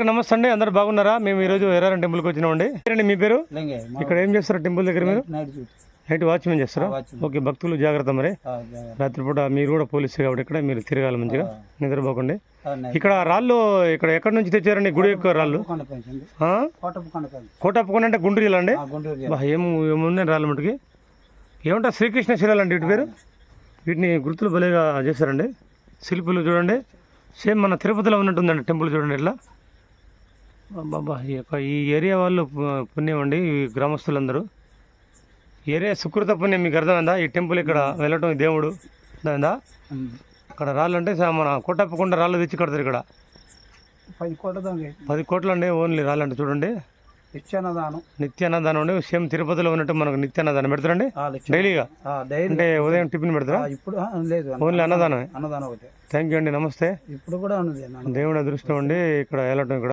నమస్తే అండి, అందరు బాగున్నారా? మేము ఈరోజు ఎర్రారం టెంపుల్కి వచ్చినామండి. మీ పేరు? ఇక్కడ ఏం చేస్తారు టెంపుల్ దగ్గర? మీరు నైట్ వాచ్మెన్ చేస్తారా? ఓకే, భక్తులు జాగ్రత్త. మరి రాత్రిపూట మీరు కూడా పోలీసు కాబట్టి ఇక్కడ మీరు తిరగాలి, మంచిగా నిద్రపోకండి. ఇక్కడ రాళ్ళు ఇక్కడ ఎక్కడి నుంచి తెచ్చారండి? గుడి యొక్క రాళ్ళు కోటప్పకొండ అంటే గుంటూరు అండి. ఏమున్నాయి రాళ్ళు మటుకి? ఏమంటారు? శ్రీకృష్ణ శిలాలు అండి వీటి పేరు. వీటిని గుర్తులు భలేగా చేశారండి. శిల్పులు చూడండి, సేమ్ మన తిరుపతిలో ఉన్నట్టుందండి టెంపుల్. చూడండి ఇట్లా. బాబా, ఈ ఏరియా వాళ్ళు పుణ్యం అండి, ఈ గ్రామస్తులందరూ. ఏరియా సుకృత పుణ్యం. మీకు అర్థమైందా? ఈ టెంపుల్ ఇక్కడ వెళ్ళటం, ఈ దేవుడు అర్థమైందా? ఇక్కడ రాళ్ళు అంటే మన కోటప్పకొండ రాళ్ళు తెచ్చి కడతారు ఇక్కడ. 10 కోట్లు అండి ఓన్లీ రాళ్ళు అంటే. చూడండి, నిత్యాన్నదానం అండి. సేమ్ తిరుపతిలో ఉన్నట్టు మనకు నిత్యాన్నదానం పెడతారండి డైలీగా. అంటే ఉదయం టిఫిన్ పెడతారా? ఓన్లీ అన్నదానం. థ్యాంక్ యూ అండి, నమస్తే. ఇప్పుడు కూడా దేవుడి అదృష్టం అండి ఇక్కడ వెళ్ళటం. ఇక్కడ